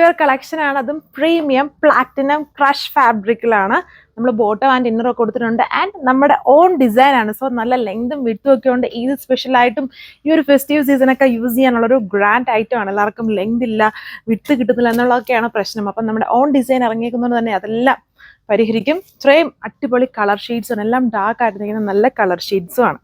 Wear collection ആണ്. അതും premium platinum crush ഫാബ്രിക്കിലാണ് നമ്മൾ ബോട്ടം ആൻഡ് ഇന്നറൊക്കെ കൊടുത്തിട്ടുണ്ട്. ആൻഡ് നമ്മുടെ ഓൺ ഡിസൈൻ ആണ്. സോ നല്ല ലെങ്തും വിട്ടും ഒക്കെ ഉണ്ട്. ഇത് സ്പെഷ്യലായിട്ടും ഈ ഒരു ഫെസ്റ്റീവ് സീസണൊക്കെ യൂസ് ചെയ്യാനുള്ള ഒരു ഗ്രാൻഡ് ഐറ്റം ആണ്. എല്ലാവർക്കും ലെങ്ത് ഇല്ല, വിട്ട് കിട്ടുന്നില്ല എന്നുള്ളതൊക്കെയാണ് പ്രശ്നം. അപ്പം നമ്മുടെ ഓൺ ഡിസൈൻ ഇറങ്ങിയിരിക്കുന്നത് തന്നെ അതെല്ലാം പരിഹരിക്കും. ഇത്രയും അടിപൊളി കളർ ഷെയ്ഡ്സും ആണ്, എല്ലാം ഡാർക്ക് ആയിട്ടിരിക്കുന്ന നല്ല കളർ ഷെയ്ഡ്സും ആണ്.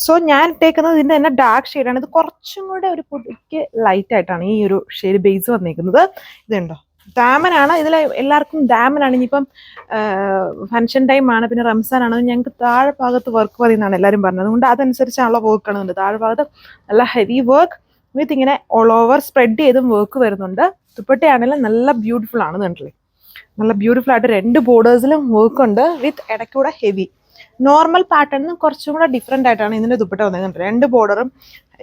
സോ ഞാൻ ഇട്ടേക്കുന്നത് ഇതിൻ്റെ തന്നെ ഡാർക്ക് ഷെയ്ഡാണ്. ഇത് കുറച്ചും കൂടെ ഒരു പൊടിക്ക് ലൈറ്റ് ആയിട്ടാണ് ഈ ഒരു ഷെയ്ഡ് ബേസ് വന്നിരിക്കുന്നത്. ഇതുണ്ടോ, ഡാമനാണ്. ഇതിൽ എല്ലാവർക്കും ഡാമനാണ്. ഇനിയിപ്പം ഫംഗ്ഷൻ ടൈം ആണ്, പിന്നെ റംസാൻ ആണ്. ഞങ്ങൾക്ക് താഴെ ഭാഗത്ത് വർക്ക് പറയുന്നതാണ് എല്ലാവരും പറഞ്ഞത്. അതുകൊണ്ട് അതനുസരിച്ചുള്ള വർക്കാണ് ഉണ്ട്. താഴെ ഭാഗത്ത് നല്ല ഹെവി വർക്ക് വിത്ത് ഇങ്ങനെ ഓൾ ഓവർ സ്പ്രെഡ് ചെയ്തും വർക്ക് വരുന്നുണ്ട്. ദുപ്പട്ടയാണെങ്കിലും നല്ല ബ്യൂട്ടിഫുൾ ആണ്. കണ്ടില്ലേ, നല്ല ബ്യൂട്ടിഫുൾ ആയിട്ട് രണ്ട് ബോർഡേഴ്സിലും വർക്ക് ഉണ്ട് വിത്ത് ഇടയ്ക്കൂടെ ഹെവി. നോർമൽ പാറ്റേണിന് കുറച്ചും കൂടെ ഡിഫറെൻ്റ് ആയിട്ടാണ് ഇതിൻ്റെ ദുപ്പട്ട വന്നിട്ടുണ്ട്. രണ്ട് ബോർഡറും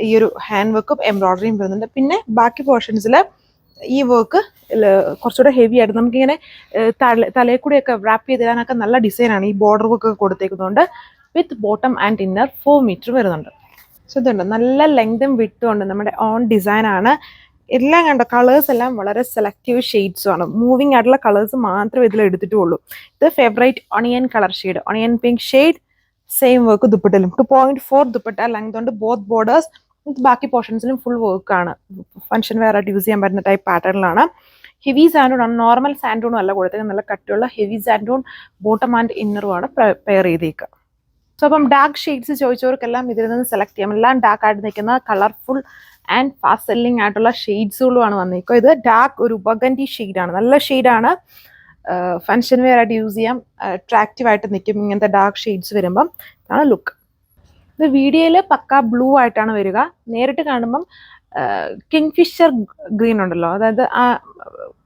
ഈ ഒരു ഹാൻഡ് വർക്കും എംബ്രോയിഡറിയും വരുന്നുണ്ട്. പിന്നെ ബാക്കി പോർഷൻസിൽ ഈ വർക്ക് കുറച്ചുകൂടെ ഹെവി ആയിട്ട് നമുക്കിങ്ങനെ തലയിൽ കൂടെയൊക്കെ റാപ്പ് ചെയ്ത് തരാനൊക്കെ നല്ല ഡിസൈനാണ്. ഈ ബോർഡർ വർക്ക് കൊടുത്തേക്കുന്നുണ്ട് with bottom and inner 4 meter വരുന്നുണ്ട്. സോ ഇതുണ്ട്, നല്ല ലെങ്തും വിട്ടും ഉണ്ട്. നമ്മുടെ ഓൺ ഡിസൈനാണ്. എല്ലാം കണ്ടോ, കളേഴ്സ് എല്ലാം വളരെ സെലക്റ്റീവ് ഷെയ്ഡ്സും ആണ്. മൂവിങ് ആയിട്ടുള്ള കളേഴ്സ് മാത്രമേ ഇതിൽ എടുത്തിട്ടുള്ളൂ. ഇത് favourite onion colour shade, onion pink shade. Same work ദുപ്പട്ടയിലും 2.4 ദുപ്പട്ട ലെങ്ത് ഉണ്ട്. ബോത്ത് ബോർഡേഴ്സ് ബാക്കി പോർഷൻസിലും ഫുൾ വർക്കാണ്. ഫംഗ്ഷൻ വെയർ ആയിട്ട് യൂസ് ചെയ്യാൻ പറ്റുന്ന ടൈപ്പ് പാറ്റേണിലാണ്. ഹെവി സാൻഡൂൺ ആണ്, നോർമൽ സാൻഡൂണും അല്ല കൊടുത്തത്. നല്ല കട്ടിയുള്ള ഹെവി സാൻഡൂൺ ബോട്ടം ആൻഡ് ഇന്നറുമാണ് പെയർ ചെയ്തേക്കുക. സോ അപ്പം ഡാർക്ക് ഷെയ്ഡ്സ് ചോദിച്ചവർക്കെല്ലാം ഇതിൽ നിന്ന് സെലക്ട് ചെയ്യാം. എല്ലാം ഡാർക്ക് ആയിട്ട് നിൽക്കുന്ന കളർഫുൾ ആൻഡ് ഫാസ്റ്റ് സെല്ലിംഗ് ആയിട്ടുള്ള ഷെയ്ഡ്സുകളുമാണ് വന്നിരിക്കുക. ഇത് ഡാർക്ക് ഒരു ബഗൻഡി ഷെയ്ഡാണ്, നല്ല ഷെയ്ഡാണ്. ഫംഗ്ഷൻ വെയർ ആയിട്ട് യൂസ് ചെയ്യാം, അട്രാക്റ്റീവ് ആയിട്ട് നിൽക്കും ഇങ്ങനത്തെ ഡാർക്ക് ഷെയ്ഡ്സ് വരുമ്പം. ഇതാണ് ലുക്ക്. ഇത് വീഡിയോയിൽ പക്ക ബ്ലൂ ആയിട്ടാണ് വരിക. നേരിട്ട് കാണുമ്പം കിങ് ഫിഷർ ഗ്രീൻ ഉണ്ടല്ലോ, അതായത് ആ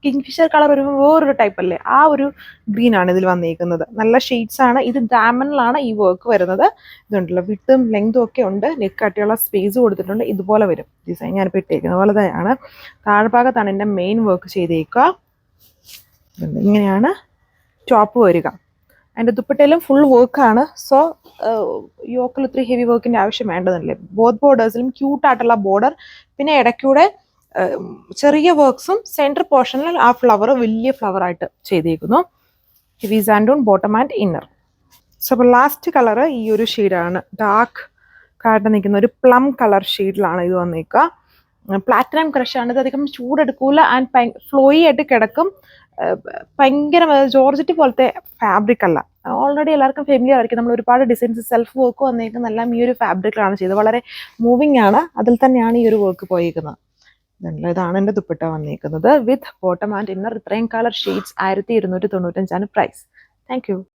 കിങ് ഫിഷർ കളർ വരുമ്പോൾ വേറൊരു ടൈപ്പ് അല്ലേ, ആ ഒരു ഗ്രീൻ ആണ് ഇതിൽ വന്നിരിക്കുന്നത്. നല്ല ഷെയ്ഡ്സ് ആണ്. ഇത് ഡയമണ്ടിലാണ് ഈ വർക്ക് വരുന്നത്. ഇതുണ്ടല്ലോ, വിട്ടും ലെങ്തും ഒക്കെ ഉണ്ട്. നെക്ക് കട്ടിയുള്ള സ്പേസ് കൊടുത്തിട്ടുണ്ട്. ഇതുപോലെ വരും ഡിസൈൻ. ഞാനിപ്പോൾ ഇട്ടേക്കുന്നത് പോലെ തന്നെയാണ്. താഴ്ഭാഗത്താണ് എൻ്റെ മെയിൻ വർക്ക് ചെയ്തേക്കുക. ഇങ്ങനെയാണ് ടോപ്പ് വരിക. അതിൻ്റെ ദുപ്പട്ടയിലും ഫുൾ വർക്കാണ്. സോ യോക്കിൽ ഒത്തിരി ഹെവി വർക്കിൻ്റെ ആവശ്യം വേണ്ടതല്ലേ. ബോത്ത് ബോർഡേഴ്സിലും ക്യൂട്ടായിട്ടുള്ള ബോർഡർ, പിന്നെ ഇടയ്ക്കൂടെ ചെറിയ വർക്ക്സും സെൻറ്റർ പോർഷനിൽ ആ ഫ്ലവർ വലിയ ഫ്ലവറായിട്ട് ചെയ്തേക്കുന്നു. ഹെവി സാൻഡൂൺ ബോട്ടം ആൻഡ് ഇന്നർ. സോ അപ്പോൾ ലാസ്റ്റ് കളറ് ഈ ഒരു ഷെയ്ഡാണ്. ഡാർക്ക് ആയിട്ട് നിൽക്കുന്ന ഒരു പ്ലം കളർ ഷെയ്ഡിലാണ് ഇത് വന്നേക്കുക. പ്ലാറ്റിനം ക്രഷാണ്. ഇത് അധികം ചൂടെടുക്കൂല ആൻഡ് ഫ്ലോയി ആയിട്ട് കിടക്കും. ഭയങ്കര ജോർജറ്റ് പോലത്തെ ഫാബ്രിക് അല്ല. ഓൾറെഡി എല്ലാവർക്കും ഫെമിലിയർ ആയിരിക്കും. നമ്മൾ ഒരുപാട് ഡിസൈൻസ് സെൽഫ് വർക്ക് വന്നേക്കുന്നത് എല്ലാം ഈ ഒരു ഫാബ്രിക്കിലാണ് ചെയ്തത്. വളരെ മൂവിങ് ആണ്. അതിൽ തന്നെയാണ് ഈ ഒരു വർക്ക് പോയിരിക്കുന്നത്. ഇതാണ് എൻ്റെ ദുപ്പട്ട വന്നിരിക്കുന്നത് വിത്ത് ബോട്ടം ആൻഡ് ഇന്നർ. ഇത്രയും colour shades 1295 price. Thank U.